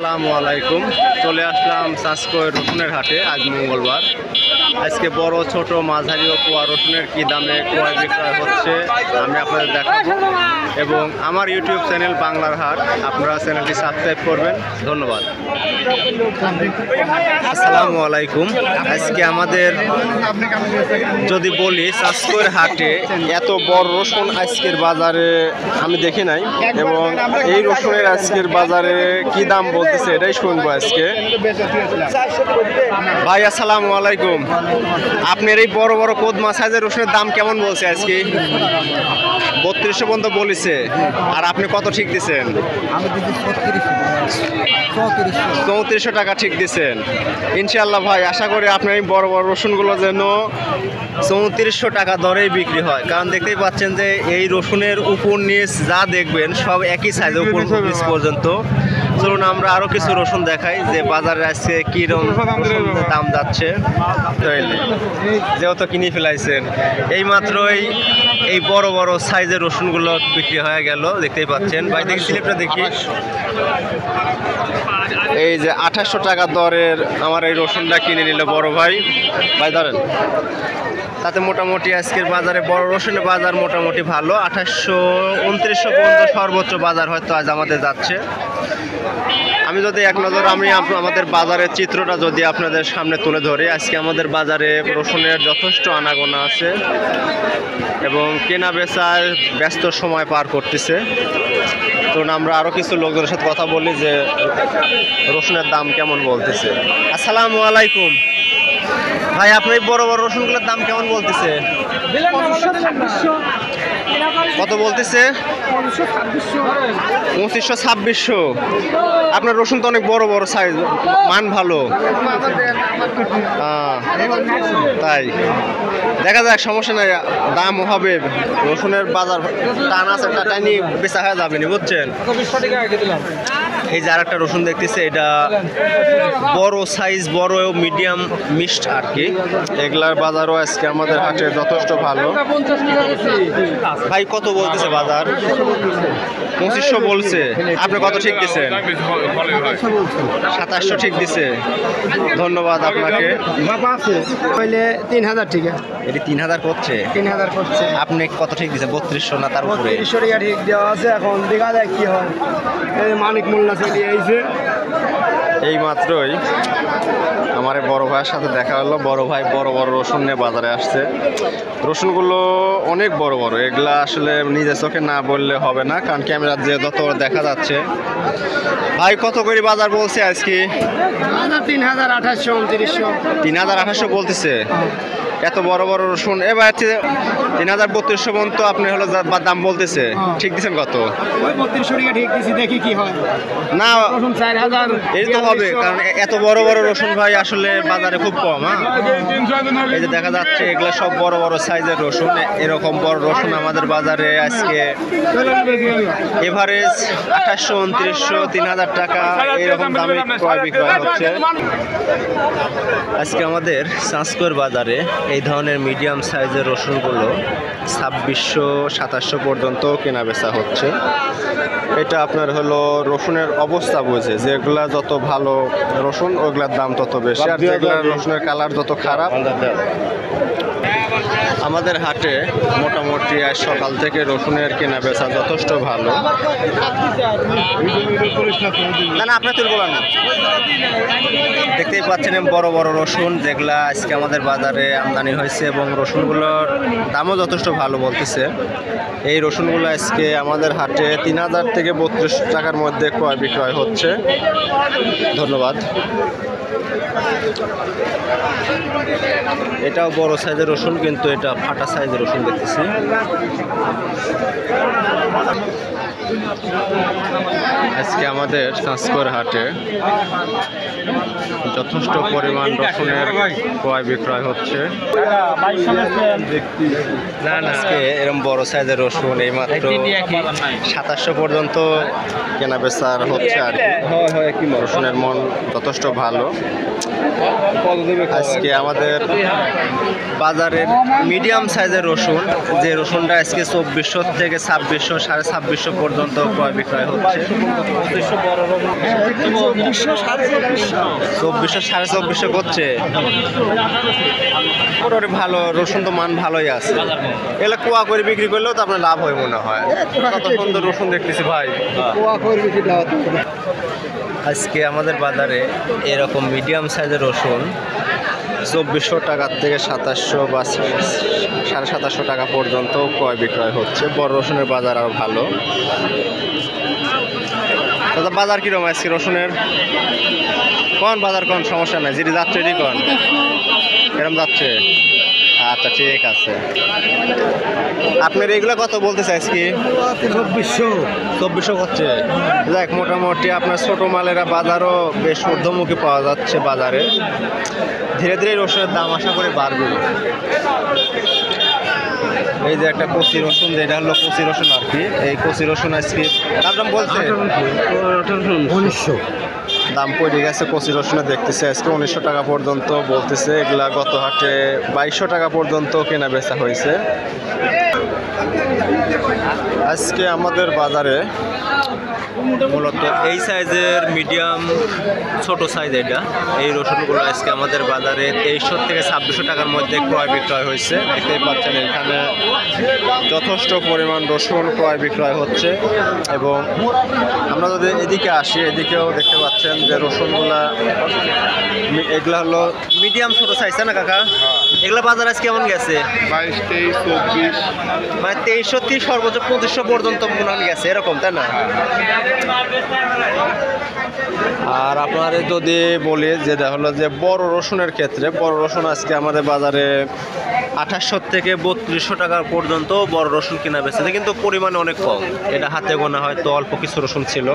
আসসালামু আলাইকুম। চলে আসলাম চাঁচকই রসুনের হাটে। আজ মঙ্গলবার। আজকে বড় ছোট মাঝারি ও পোয়া রসুনের কী দামে ক্রয় বিক্রয় হচ্ছে আমি আপনাদের দেখাবো, এবং আমার ইউটিউব চ্যানেল বাংলার হাট, আপনারা চ্যানেলটি সাবস্ক্রাইব করবেন। ধন্যবাদ। আসসালামু আলাইকুম। আজকে আমাদের যদি বলি চাঁচকইর হাটে এত বড় রসুন আজকের বাজারে আমি দেখি নাই, এবং এই রসুনের আজকের বাজারে কি দাম বলতেছে এটাই শুনবো আজকে। ভাই আসসালামু আলাইকুম। আপনার এই বড় বড় কোদমা সাইজের রসুনের দাম কেমন বলছে আজকে? 3200 পর্যন্ত বলেছে। আর আপনি কত ঠিক দিচ্ছেন? 3400 টাকা ঠিক দিচ্ছেন। ইনশাআল্লাহ ভাই, আশা করি আপনার এই বড় বড় রসুনগুলো যেন 3400 টাকা দরেই বিক্রি হয়, কারণ দেখতেই পাচ্ছেন যে এই রসুনের উপর নিচ যা দেখবেন সব একই সাইজ, উপর নিচ পর্যন্ত। চলুন আমরা আরও কিছু রসুন দেখাই যে বাজারে আজকে কীরকম দাম যাচ্ছে। যেহেতু কিনে ফেলাইছেন, এই মাত্রই এই বড় বড় সাইজের রসুনগুলো বিক্রি হয়ে গেল, দেখতেই পাচ্ছেন। ভাই দেখি স্লিপটা দেখি। এই যে 2800 টাকা দরের আমার এই রসুনটা কিনে নিল বড় ভাই। ভাই ধরেন, তাতে মোটামুটি আজকের বাজারে বড় রসুনের বাজার মোটামুটি ভালো। 2800 2900 পর্যন্ত সর্বোচ্চ বাজার হয়তো আজ আমাদের যাচ্ছে। আমি যদি এক নজর আমাদের বাজারের চিত্রটা যদি আপনাদের সামনে তুলে ধরি, আজকে আমাদের বাজারে রসুনের যথেষ্ট আনাগোনা আছে এবং কেনা বেচায় ব্যস্ত সময় পার করতেছে। তো আমরা আরও কিছু লোকজনের সাথে কথা বলি যে রসুনের দাম কেমন বলতেছে। আসসালামু আলাইকুম ভাই, আপনার এই বড় বড় রসুনগুলোর দাম কেমন বলতেছে? কত বলতেছে? 2500-2600। আপনার রসুন তো অনেক বড় বড় সাইজ, মান ভালো। তাই দেখা যাক, সমস্যা নাই, দাম হবে। রসুনের বাজার টান আছে, টানি বেচা হয়ে যাবে নি, বুঝছেন। এই যে আরেকটা রসুন দেখতেছে, এটা বড় সাইজ, বড় মিডিয়াম মিক্সড আর কি। এগুলার বাজারও আজকে আমাদের হাটে যথেষ্ট ভালো। ভাই কত বলতেছে বাজার? 2500 বলছে। আপনি কত ঠিক দিচ্ছেন? 2700 ঠিক দিছে। ধন্যবাদ আপনাকে। 3000 ঠিক আছে। এটি 3000 করছে। 3000 করছে। আপনি কত ঠিক দিচ্ছেন? 3200 না তার উপরে? 3200 টাকা ঠিক দেওয়া আছে। এখন দেখা যায় কি হয়। এই মানিক মোল্লা চলে আইছে। এই মাত্রই আমার বড় ভাইয়ের সাথে দেখা হলো। বড় ভাই বড় বড় রসুন নিয়ে বাজারে আসছে। রসুনগুলো অনেক বড় বড়, এগুলা আসলে নিজের চোখে না বললে হবে না, কারণ ক্যামেরার যে যত দেখা যাচ্ছে। ভাই কত করে বাজার বলছে আজকে? 3800 2900। 3800 বলতেছে। এত বড় বড় রসুন এবার 3200 পর্যন্ত আপনি হলো দাম বলতেছে। ঠিক দিচ্ছেন কত? 3200 টাকা ঠিক দিছি, দেখি কি হয়। না রসুন 4000 এই তো হবে, কারণ এত বড় বড় রসুন ভাই আসলে বাজারে খুব কম। এই যে দেখা যাচ্ছে এগুলো সব বড় বড় সাইজের রসুন। এরকম বড় রসুন আমাদের বাজারে আজকে এভারেজ 2800 2900 3000 টাকা এরকম দামে ক্রয় বিক্রয় হচ্ছে। আজকে আমাদের চাঁচকইর বাজারে এই ধরনের মিডিয়াম সাইজের রসুনগুলো 2600-2700 পর্যন্ত কেনা বেচা হচ্ছে। এটা আপনার হলো রসুনের অবস্থা বুঝে, যেগুলা যত ভালো রসুন ওগুলার দাম তত বেশি, আর যেগুলা রসুনের কালার যত খারাপ। আমাদের হাটে মোটামুটি আজ সকাল থেকে রসুনের কেনা বেচা যথেষ্ট ভালো। না না, আপনার তুলবো না। দেখতেই পাচ্ছেন বড় বড় রসুন যেগুলা আজকে আমাদের বাজারে আমদানি হয়েছে, এবং রসুনগুলোর দামও যথেষ্ট ভালো বলতেছে। এই রসুনগুলো আজকে আমাদের হাটে 3000 থেকে 3200 টাকার মধ্যে ক্রয় বিক্রয় হচ্ছে। ধন্যবাদ। এটাও বড় সাইজের রসুন, কিন্তু এটা ফাটা সাইজের রসুন দেখতেছি। আজকে আমাদের চাঁচকইর হাটে যথেষ্ট পরিমাণ রসুনের ক্রয় বিক্রয় হচ্ছে। না না, আজকে এরকম বড় সাইজের রসুন এই মাত্র 2700 পর্যন্ত কেনা বেচার হচ্ছে আর কি। রসুনের মন যথেষ্ট ভালো। আজকে আমাদের বাজারের মিডিয়াম সাইজের রসুন, যে রসুনটা আজকে 2400 থেকে 2600 2650 পর্যন্ত ক্রয় বিক্রয় হচ্ছে। 2400 2450 করছে। মোটামুটি ভালো, রসুন তো মান ভালোই আছে। এগুলো কুয়া করে বিক্রি করলেও তো আপনার লাভ হয় মনে হয়। কত সুন্দর রসুন দেখতেছি ভাই। আজকে আমাদের বাজারে এরকম মিডিয়াম সাইজের রসুন 2400 টাকার থেকে 2700 বা 2750 টাকা পর্যন্ত ক্রয় বিক্রয় হচ্ছে। বড় রসুনের বাজার আরও ভালো। দাদা বাজার কীরকম আজকে রসুনের? কোন বাজার কোন সমস্যা নাই, যেটি যাচ্ছে এটি কোন এরকম যাচ্ছে। আচ্ছা ঠিক আছে। আপনার এইগুলো কত বলতে চাইছি কি? 2400 করছে। দেখ মোটামুটি আপনার ছোট মালেরা বাজারও বেশ ঊর্ধ্বমুখী পাওয়া যাচ্ছে বাজারে। ধীরে ধীরে রসুনের দাম আশা করে বাড়বে। এই যে একটা কচি রসুন, যেটা হলো কচি রসুন আর কি। এই কচি রসুন আজকে তার দাম বলছে 1900। দাম পড়ে গেছে কচি রসুনে, দেখতেছে আজকে 1900 টাকা পর্যন্ত বলতেছে। এগুলা গত হাটে 2200 টাকা পর্যন্ত কেনা বেচা হয়েছে। আজকে আমাদের বাজারে মূলত এই সাইজের মিডিয়াম ছোট সাইজ এটা, এই রসুনগুলো আজকে আমাদের বাজারে 2300 থেকে 2600 টাকার মধ্যে ক্রয় বিক্রয় হয়েছে। দেখতে পাচ্ছেন এখানে যথেষ্ট পরিমাণ রসুন ক্রয় বিক্রয় হচ্ছে। এবং আমরা যদি এদিকে আসি, এদিকেও দেখতে পাচ্ছেন যে রসুনগুলা এগুলা হলো মিডিয়াম ছোট সাইজ, না কাকা? এগুলা বাজার আজকে কেমন গেছে? 22, 23, 24। মানে 2300 থেকে সর্বোচ্চ 2500 পর্যন্ত মনে গেছে, এরকম তাই না? আর আপনার যদি বলি যেটা হলো যে বড় রসুনের ক্ষেত্রে, বড় রসুন আজকে আমাদের বাজারে 2800 থেকে 3200 টাকা পর্যন্ত বড় রসুন কিনা বেচেছে, কিন্তু পরিমাণে অনেক কম। এটা হাতে গোনা হয়তো অল্প কিছু রসুন ছিল।